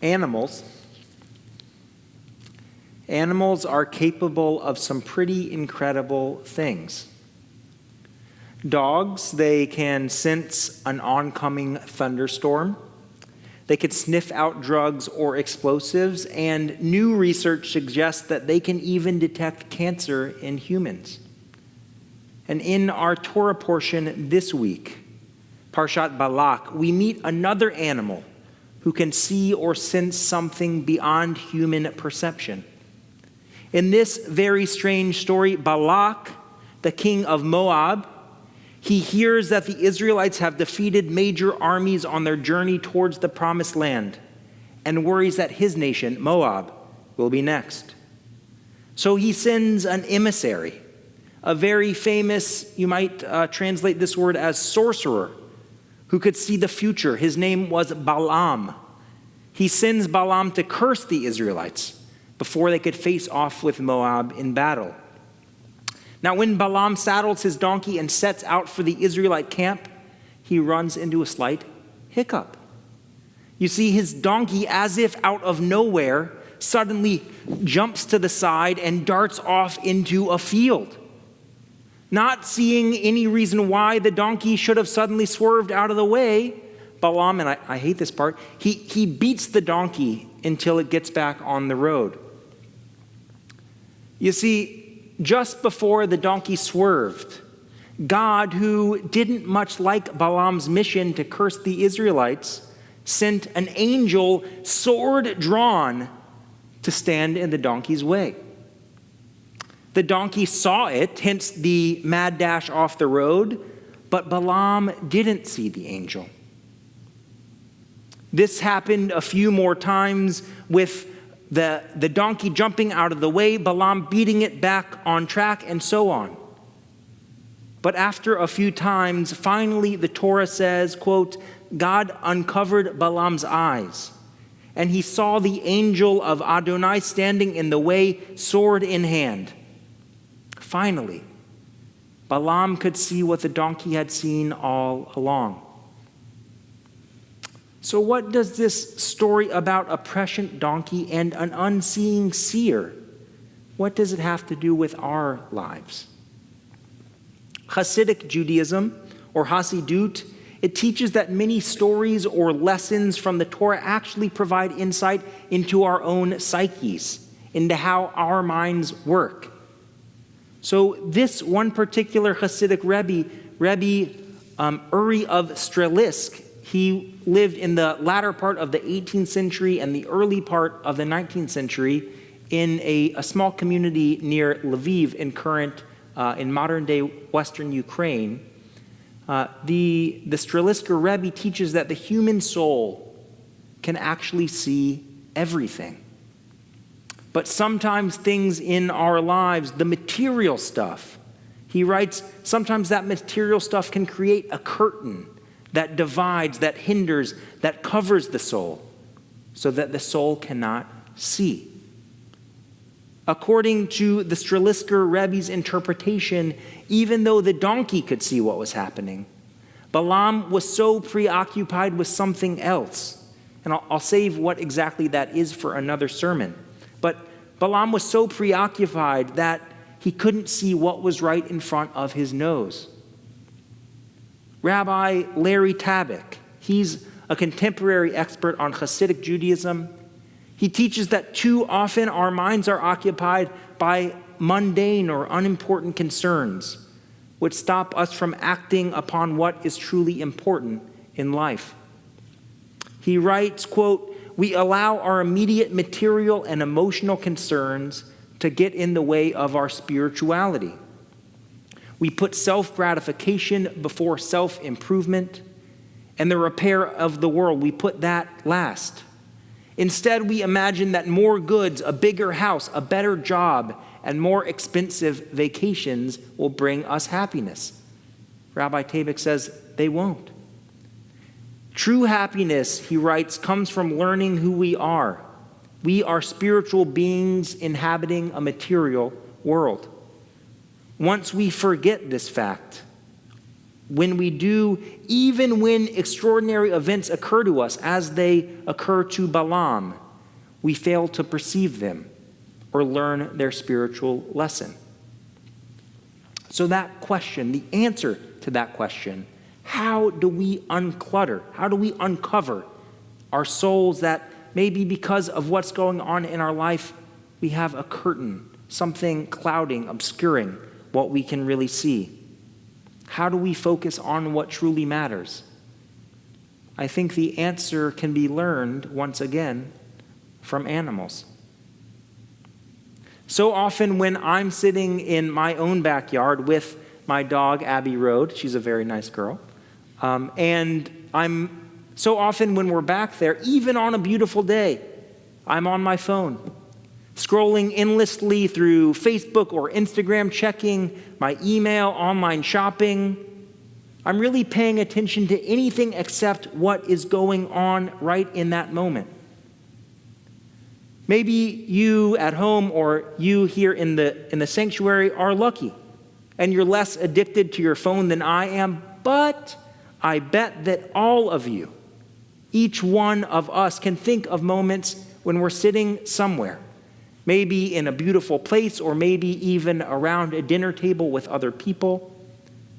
Animals are capable of some pretty incredible things. Dogs, they can sense an oncoming thunderstorm. They could sniff out drugs or explosives, and new research suggests that they can even detect cancer in humans. And in our Torah portion this week, Parshat Balak, we meet another animal who can see or sense something beyond human perception. In this very strange story, Balak, the king of Moab, he hears that the Israelites have defeated major armies on their journey towards the promised land and worries that his nation, Moab, will be next. So he sends an emissary, a very famous, you might translate this word as sorcerer, who could see the future. His name was Balaam. He sends Balaam to curse the Israelites before they could face off with Moab in battle. Now, when Balaam saddles his donkey and sets out for the Israelite camp, he runs into a slight hiccup. You see, his donkey, as if out of nowhere, suddenly jumps to the side and darts off into a field. Not seeing any reason why the donkey should have suddenly swerved out of the way, Balaam, and I hate this part, he beats the donkey until it gets back on the road. You see, just before the donkey swerved, God, who didn't much like Balaam's mission to curse the Israelites, sent an angel, sword drawn, to stand in the donkey's way. The donkey saw it, hence the mad dash off the road, but Balaam didn't see the angel. This happened a few more times with the donkey jumping out of the way, Balaam beating it back on track, and so on. But after a few times, finally the Torah says, quote, God uncovered Balaam's eyes, and he saw the angel of Adonai standing in the way, sword in hand. Finally, Balaam could see what the donkey had seen all along. So what does this story about a prescient donkey and an unseeing seer, what does it have to do with our lives? Hasidic Judaism, or Hasidut, it teaches that many stories or lessons from the Torah actually provide insight into our own psyches, into how our minds work. So this one particular Hasidic Rabbi Uri of Strelisk, he lived in the latter part of the 18th century and the early part of the 19th century in a small community near Lviv in modern-day western Ukraine. The Strelisker Rebbe teaches that the human soul can actually see everything. But sometimes things in our lives, the material stuff, he writes, sometimes that material stuff can create a curtain that divides, that hinders, that covers the soul, so that the soul cannot see. According to the Strelisker Rebbe's interpretation, even though the donkey could see what was happening, Balaam was so preoccupied with something else. And I'll save what exactly that is for another sermon. But Balaam was so preoccupied that he couldn't see what was right in front of his nose. Rabbi Larry Tabak, he's a contemporary expert on Hasidic Judaism. He teaches that too often our minds are occupied by mundane or unimportant concerns, which stop us from acting upon what is truly important in life. He writes, quote, we allow our immediate material and emotional concerns to get in the way of our spirituality. We put self-gratification before self-improvement, and the repair of the world, we put that last. Instead, we imagine that more goods, a bigger house, a better job, and more expensive vacations will bring us happiness. Rabbi Tabak says they won't. True happiness, he writes, comes from learning who we are. We are spiritual beings inhabiting a material world. Once we forget this fact, when we do, even when extraordinary events occur to us as they occur to Balaam, we fail to perceive them or learn their spiritual lesson. So that question, the answer to that question, how do we unclutter? How do we uncover our souls that maybe because of what's going on in our life, we have a curtain, something clouding, obscuring what we can really see? How do we focus on what truly matters? I think the answer can be learned, once again, from animals. So often when I'm sitting in my own backyard with my dog, Abby Road, she's a very nice girl, so often when we're back there, even on a beautiful day, I'm on my phone, scrolling endlessly through Facebook or Instagram, checking my email, online shopping. I'm really paying attention to anything except what is going on right in that moment. Maybe you at home or you here in the sanctuary are lucky and you're less addicted to your phone than I am, but I bet that all of you, each one of us, can think of moments when we're sitting somewhere, maybe in a beautiful place or maybe even around a dinner table with other people,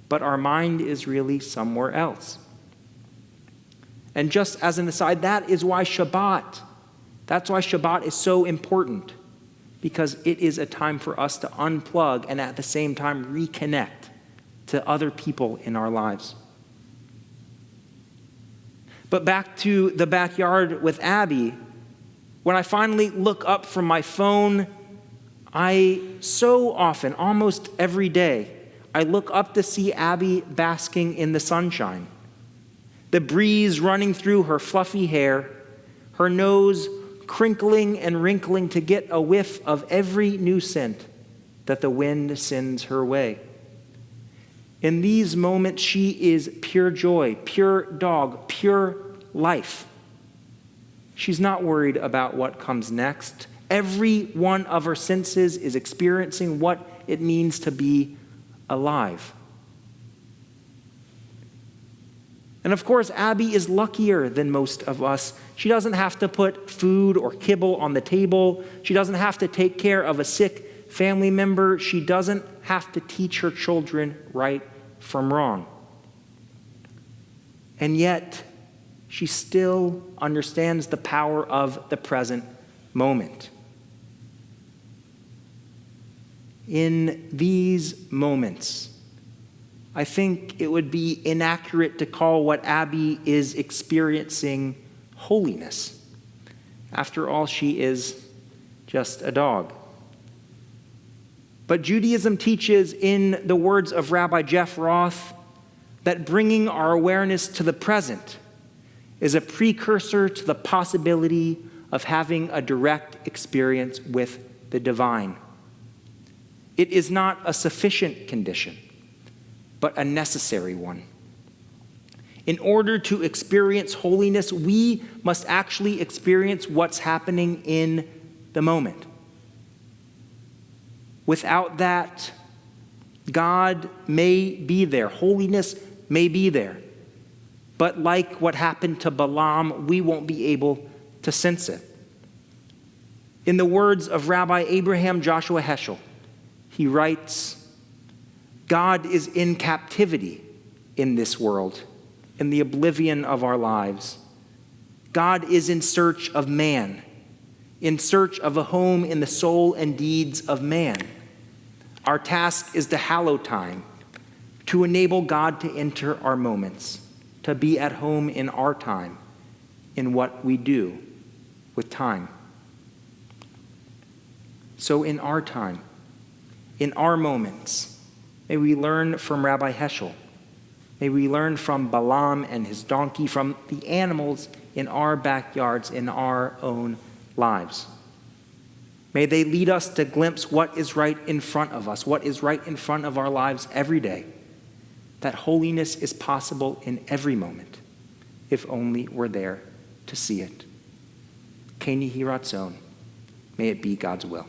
but our mind is really somewhere else. And just as an aside, that's why Shabbat is so important, because it is a time for us to unplug and at the same time reconnect to other people in our lives. But back to the backyard with Abby, when I finally look up from my phone, I so often, almost every day, I look up to see Abby basking in the sunshine. The breeze running through her fluffy hair, her nose crinkling and wrinkling to get a whiff of every new scent that the wind sends her way. In these moments, she is pure joy, pure dog, pure life. She's not worried about what comes next. Every one of her senses is experiencing what it means to be alive. And of course, Abby is luckier than most of us. She doesn't have to put food or kibble on the table. She doesn't have to take care of a sick family member. She doesn't have to teach her children right from wrong. And yet, she still understands the power of the present moment. In these moments, I think it would be inaccurate to call what Abby is experiencing holiness. After all, she is just a dog. But Judaism teaches, in the words of Rabbi Jeff Roth, that bringing our awareness to the present is a precursor to the possibility of having a direct experience with the divine. It is not a sufficient condition, but a necessary one. In order to experience holiness, we must actually experience what's happening in the moment. Without that, God may be there, holiness may be there, but like what happened to Balaam, we won't be able to sense it. In the words of Rabbi Abraham Joshua Heschel, he writes, God is in captivity in this world, in the oblivion of our lives. God is in search of man, in search of a home in the soul and deeds of man. Our task is to hallow time, to enable God to enter our moments, to be at home in our time, in what we do with time. So in our time, in our moments, may we learn from Rabbi Heschel. May we learn from Balaam and his donkey, from the animals in our backyards, in our own lives. May they lead us to glimpse what is right in front of us, what is right in front of our lives every day. That holiness is possible in every moment, if only we're there to see it. Keni Hiratzon, may it be God's will.